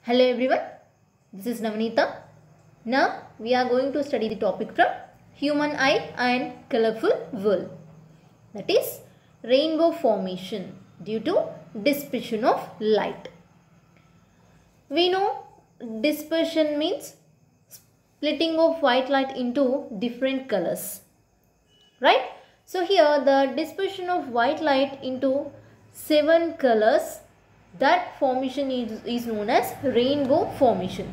Hello everyone, this is Navneeta. Now we are going to study the topic from human eye and colorful world, that is rainbow formation due to dispersion of light. We know dispersion means splitting of white light into different colors, right? So here the dispersion of white light into 7 colors, that formation is known as rainbow formation,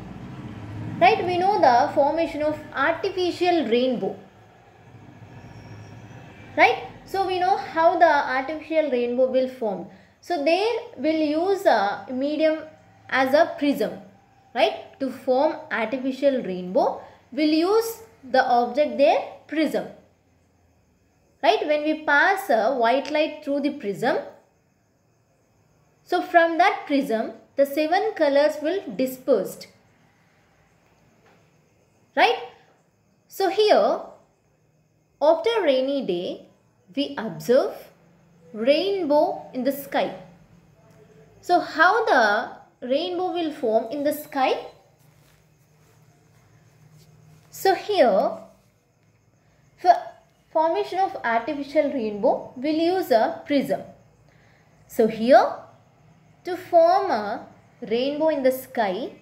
right? We know the formation of artificial rainbow, right? So we know how the artificial rainbow will form. So they will use a medium as a prism, right? To form artificial rainbow, we'll use the object there, prism, right? When we pass a white light through the prism, so from that prism, the 7 colors will dispersed, right? So here, after rainy day, we observe rainbow in the sky. So how the rainbow will form in the sky? So here, for formation of artificial rainbow, we'll use a prism. So here, to form a rainbow in the sky,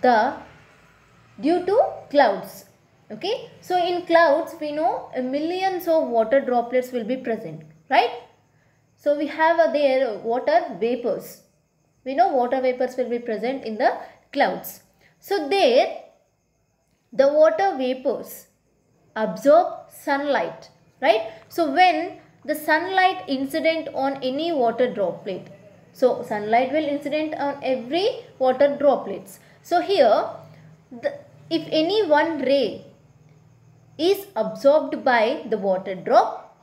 due to clouds, okay? So in clouds, we know millions of water droplets will be present, right? So we have there water vapors. We know water vapors will be present in the clouds. So there, the water vapors absorb sunlight, right? So when the sunlight incident on any water droplet, so sunlight will incident on every water droplets. So here, if any one ray is absorbed by the water drop,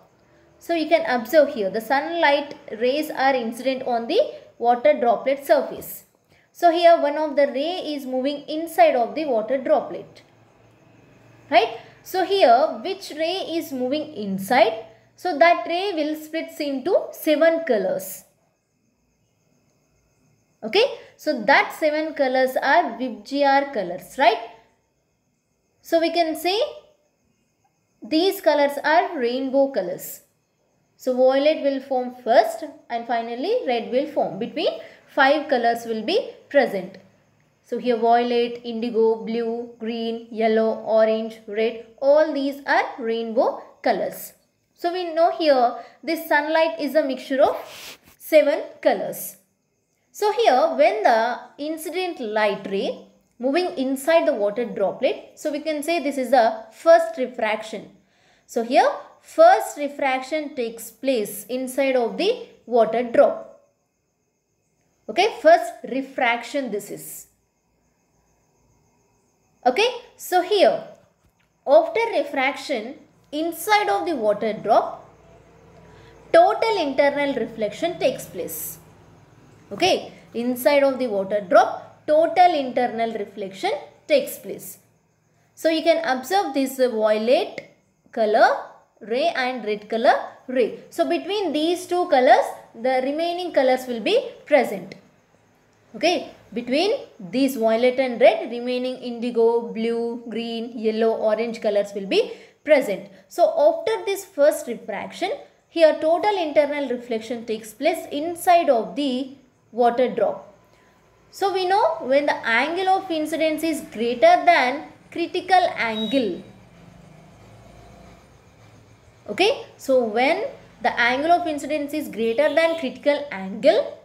so you can observe here the sunlight rays are incident on the water droplet surface. So here one of the ray is moving inside of the water droplet, right? So here which ray is moving inside? So that ray will split into 7 colors. Okay, so that 7 colors are VIBGYOR colors, right? So we can say these colors are rainbow colors. So violet will form first and finally red will form. Between 5 colors will be present. So here violet, indigo, blue, green, yellow, orange, red, all these are rainbow colors. So we know here this sunlight is a mixture of 7 colors. So here when the incident light ray moving inside the water droplet, so we can say this is the first refraction. So here first refraction takes place inside of the water drop. Okay, first refraction this is. Okay, so here after refraction inside of the water drop, total internal reflection takes place. Okay, inside of the water drop, total internal reflection takes place. So you can observe this violet color ray and red color ray. So between these two colors, the remaining colors will be present. Okay, between these violet and red, remaining indigo, blue, green, yellow, orange colors will be present. So after this first refraction, here total internal reflection takes place inside of the water drop. So we know when the angle of incidence is greater than critical angle. Okay, so when the angle of incidence is greater than critical angle,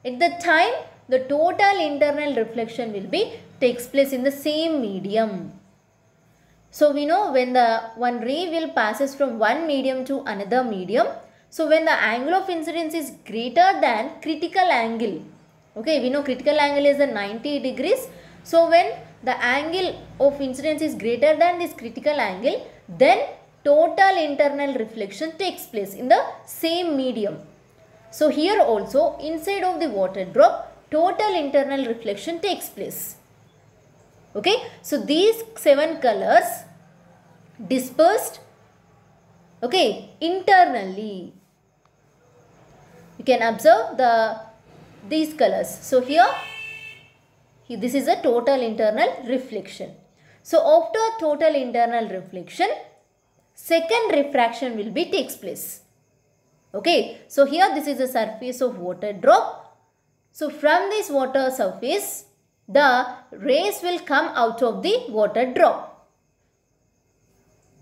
at the time the total internal reflection will be takes place in the same medium. So we know when the one ray will passes from one medium to another medium. So when the angle of incidence is greater than critical angle, okay, we know critical angle is a 90 degrees. So when the angle of incidence is greater than this critical angle, then total internal reflection takes place in the same medium. So here also inside of the water drop, total internal reflection takes place. Okay, so these 7 colors dispersed, okay, internally. You can observe these colors. So here This is a total internal reflection. So after total internal reflection, second refraction will be takes place. Okay, so here this is the surface of water drop. So from this water surface, the rays will come out of the water drop.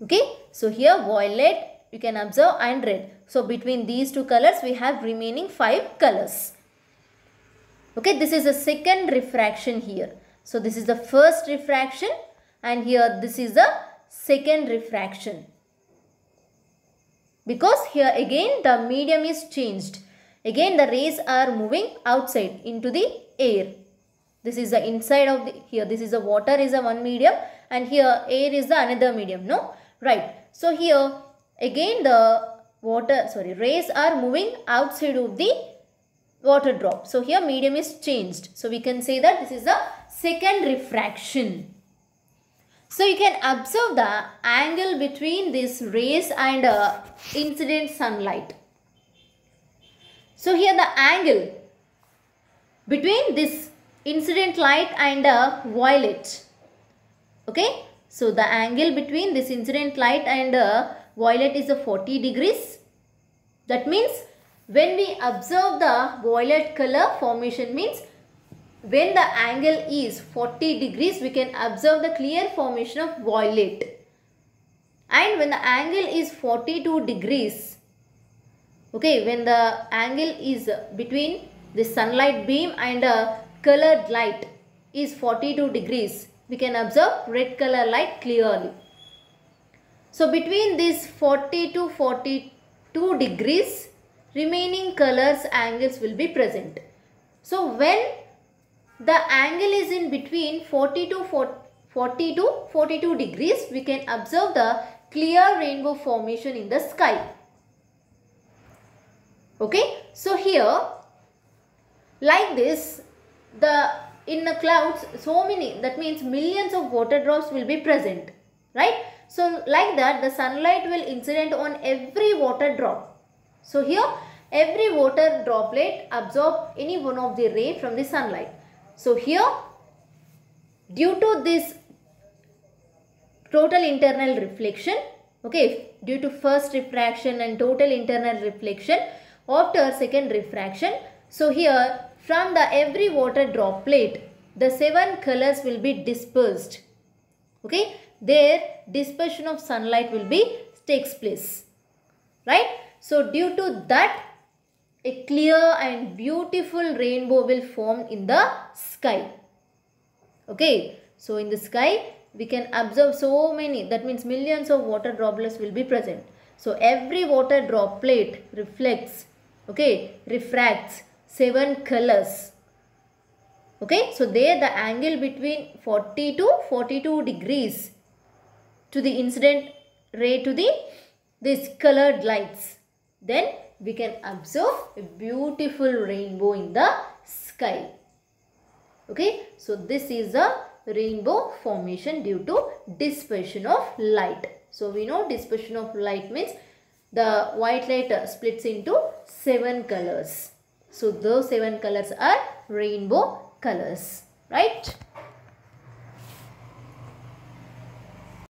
Okay, so here violet you can observe and red. So between these two colors we have remaining 5 colors. Okay, this is the second refraction here. So this is the first refraction and here this is the second refraction. Because here again the medium is changed. Again the rays are moving outside into the air. This is the inside of the, here this is the water is a one medium and here air is the another medium, no? Right. So here again the rays are moving outside of the water drop. So here medium is changed. So we can say that this is the second refraction. So you can observe the angle between these rays and incident sunlight. So here the angle between this incident light and violet. Okay. So the angle between this incident light and violet is a 40 degrees. That means when we observe the violet color formation means when the angle is 40 degrees we can observe the clear formation of violet. And when the angle is 42 degrees, okay, when the angle is between the sunlight beam and colored light is 42 degrees, we can observe red color light clearly. So between this 40 to 42 degrees, remaining colors angles will be present. So when the angle is in between 40 to 42 degrees, we can observe the clear rainbow formation in the sky. Okay, so here like this, in the clouds so many, that means millions of water drops will be present, right? So like that the sunlight will incident on every water drop. So here every water droplet absorb any one of the ray from the sunlight. So here due to this total internal reflection, okay, due to first refraction and total internal reflection, after second refraction, so here from the every water droplet the 7 colors will be dispersed. Okay, their dispersion of sunlight will be takes place, right? So due to that a clear and beautiful rainbow will form in the sky. Okay, so in the sky we can observe so many, that means millions of water droplets will be present. So every water droplet reflects, okay, refracts 7 colors. Okay, so there the angle between 40 to 42 degrees to the incident ray to this colored lights. Then we can observe a beautiful rainbow in the sky. Okay, so this is the rainbow formation due to dispersion of light. So we know dispersion of light means the white light splits into 7 colors. So those 7 colors are rainbow colors, right?